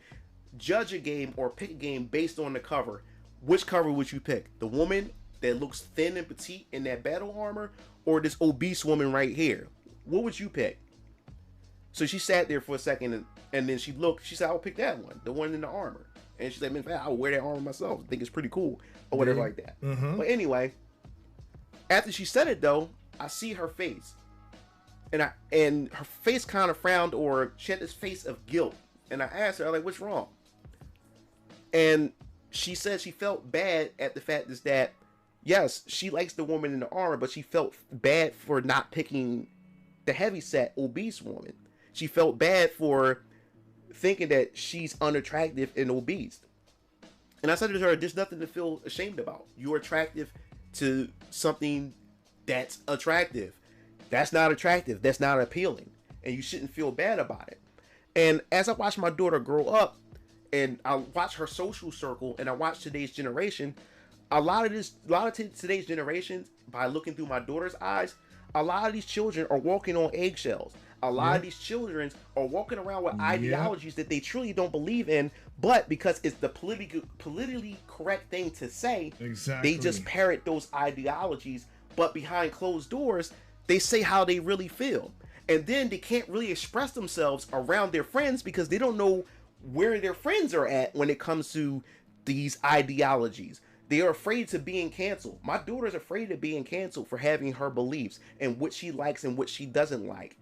judge a game or pick a game based on the cover, which cover would you pick? The woman that looks thin and petite in that battle armor, or this obese woman right here? What would you pick? So she sat there for a second, and then she looked. She said, "I'll pick that one, the one in the armor." And she said, "Man, I would wear that armor myself. I think it's pretty cool, or whatever like that." But anyway, after she said it, though, I see her face, and her face kind of frowned, or she had this face of guilt. And I asked her, like, "What's wrong?" And she said she felt bad at the fact is that, yes, she likes the woman in the armor, but she felt bad for not picking the heavyset obese woman. She felt bad for thinking that she's unattractive and obese. And I said to her, there's nothing to feel ashamed about. You're attractive to something that's attractive. That's not attractive. That's not appealing. And you shouldn't feel bad about it. And as I watch my daughter grow up, and I watch her social circle, and I watch today's generation, a lot of today's generation, by looking through my daughter's eyes, a lot of these children are walking on eggshells. A lot of these children are walking around with ideologies that they truly don't believe in, but because it's the politically correct thing to say, they just parrot those ideologies, but behind closed doors, they say how they really feel. And then they can't really express themselves around their friends because they don't know where their friends are at when it comes to these ideologies. They are afraid to being canceled. My daughter's afraid of being canceled for having her beliefs and what she likes and what she doesn't like.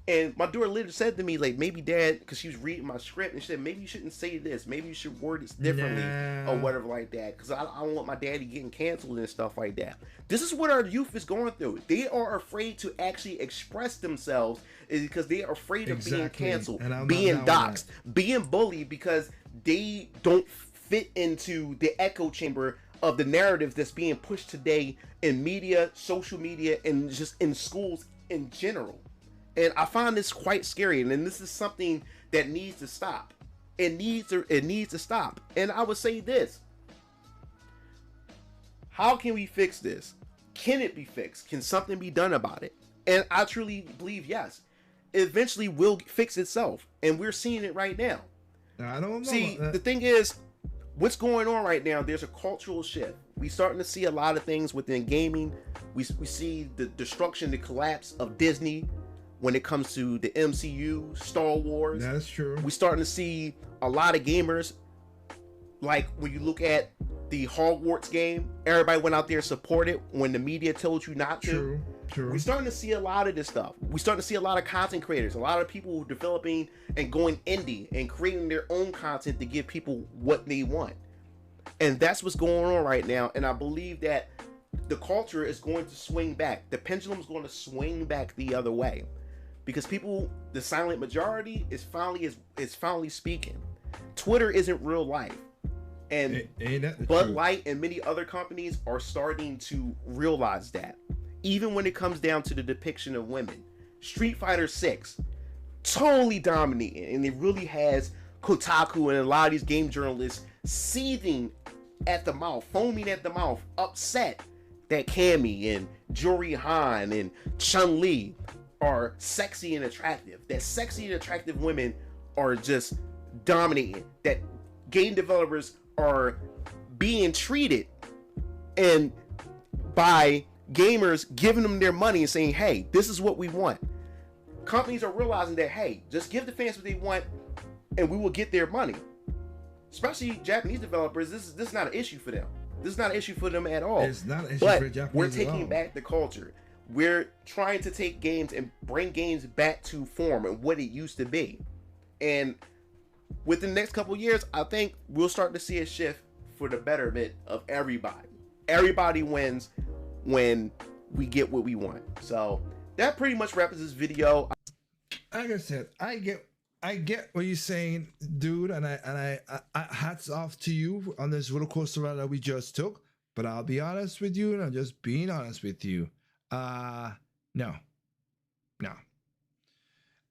And my daughter literally said to me, like, maybe dad, because she was reading my script, and she said, maybe you shouldn't say this. Maybe you should word this differently or whatever like that. Because I don't want my daddy getting canceled and stuff like that. This is what our youth is going through. They are afraid to actually express themselves because they are afraid of being canceled, being doxxed, being bullied because they don't fit into the echo chamber of the narrative that's being pushed today in media, social media, and just in schools in general. And I find this quite scary, and this is something that needs to stop. It needs to stop. And I would say this: how can we fix this? Can it be fixed? Can something be done about it? And I truly believe yes. It eventually will fix itself, and we're seeing it right now. I don't know. See, the thing is, what's going on right now? There's a cultural shift. We're starting to see a lot of things within gaming. We see the destruction, the collapse of Disney. When it comes to the MCU, Star Wars. That's true. We're starting to see a lot of gamers, like when you look at the Hogwarts game, everybody went out there and supported when the media told you not to. True. We're starting to see a lot of this stuff. We're starting to see a lot of content creators, a lot of people who are developing and going indie and creating their own content to give people what they want. And that's what's going on right now. And I believe that the culture is going to swing back. The pendulum is going to swing back the other way. Because people, the silent majority is finally speaking. Twitter isn't real life. And Bud Light and many other companies are starting to realize that. Even when it comes down to the depiction of women. Street Fighter 6, totally dominating. And it really has Kotaku and a lot of these game journalists seething at the mouth, foaming at the mouth, upset that Cammy and Jory Han and Chun-Li are sexy and attractive. That sexy and attractive women are just dominating. That game developers are being treated and by gamers giving them their money and saying, hey, this is what we want. Companies are realizing that, hey, just give the fans what they want and we will get their money. Especially Japanese developers, this is not an issue for them. This is not an issue for them at all. It's not an issue but for Japanese we're at taking all. back the culture. We're trying to take games and bring games back to form and what it used to be. And within the next couple of years, I think we'll start to see a shift for the betterment of everybody. Everybody wins when we get what we want. So that pretty much wraps this video. Like I said, I get what you're saying, dude, and I hats off to you on this roller coaster ride that we just took. But I'll be honest with you, and I'm just being honest with you. No.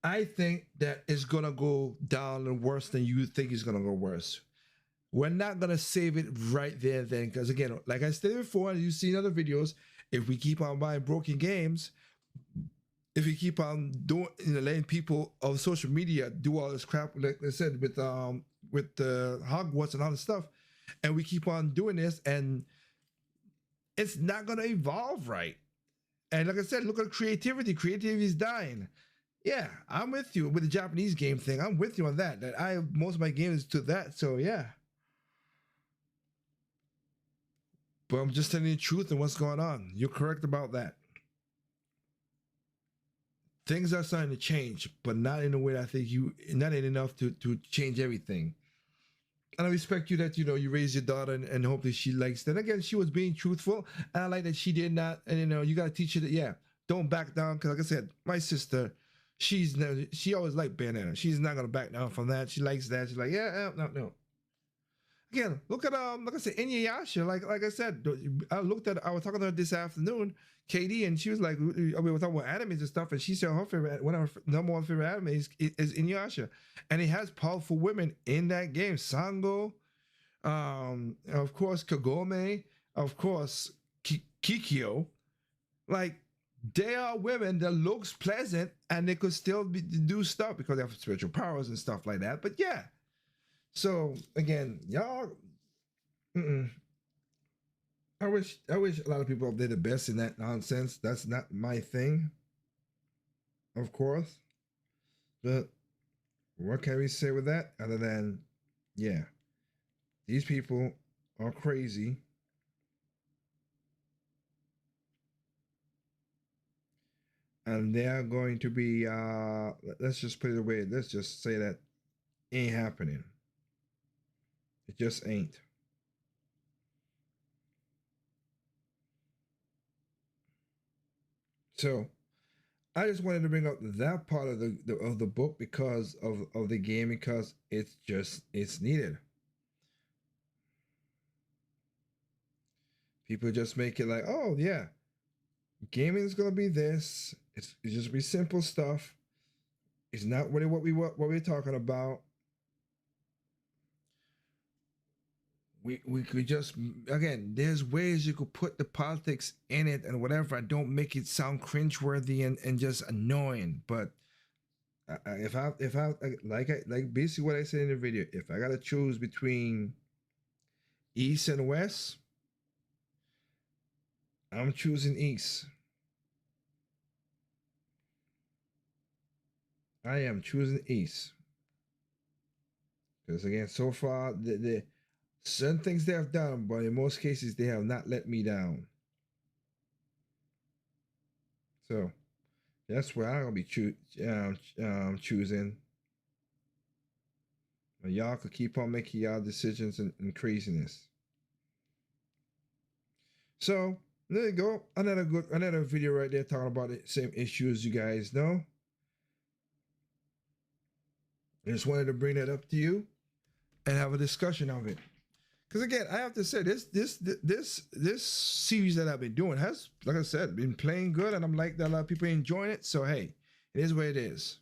I think that it's gonna go down worse than you think it's gonna go worse. We're not gonna save it right there then, because again, like I said before, and you've seen other videos, if we keep on buying broken games, if we keep on doing, letting people of social media do all this crap, like I said, with the Hogwarts and all this stuff, and we keep on doing this, and it's not gonna evolve right. And like I said, look at creativity. Creativity is dying. Yeah, I'm with you with the Japanese game thing. I'm with you on that. That most of my games to that. So yeah. But I'm just telling you the truth and what's going on. You're correct about that. Things are starting to change, but not in a way that I think not in enough to change everything. And I respect you that, you raised your daughter and hopefully she likes that. Again, she was being truthful. And I like that she did not, and you got to teach her that, yeah, don't back down. Because like I said, my sister, she always liked Bayonetta. She's not going to back down from that. She likes that. She's like, yeah, no. Again, look at, like I said, Inuyasha. Like I said, I was talking to her this afternoon, Katie, and she was like, we were talking about animes and stuff, and she said one of her number one favorite anime is Inuyasha. And it has powerful women in that game. Sango, of course, Kagome, of course, Kikyo. Like, they are women that looks pleasant, and they could still do stuff because they have spiritual powers and stuff like that. But yeah. So again, y'all, I wish a lot of people did the best in that nonsense. That's not my thing, of course. But what can we say with that other than, yeah, these people are crazy and they are going to be. Let's just put it away. Let's just say that ain't happening. It just ain't. So, I just wanted to bring up that part of the book because of the game, because it's needed. People just make it like, oh yeah, gaming is gonna be this. It's just be simple stuff. It's not really what we're talking about. We could just, again, there's ways you could put the politics in it and whatever. I don't make it sound cringeworthy and just annoying. But if I like basically what I said in the video, if I gotta choose between East and West, I'm choosing East. I am choosing East. Because again, so far the certain things they have done, but in most cases they have not let me down. So that's where I'm gonna be choosing. But y'all could keep on making y'all decisions and craziness. So there you go. Another video right there talking about the same issues you guys know. I just wanted to bring that up to you and have a discussion of it. Because again, I have to say this series that I've been doing has, like I said, been playing good, and I'm like that a lot of people enjoying it. So hey, it is what it is.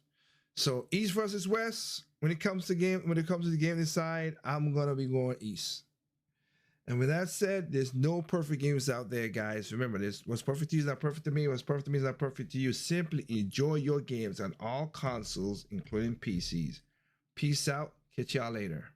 So East versus West, when it comes to the game side, I'm gonna be going East. And with that said, there's no perfect games out there, guys. Remember this: what's perfect to you is not perfect to me. What's perfect to me is not perfect to you. Simply enjoy your games on all consoles, including PCs. Peace out. Catch y'all later.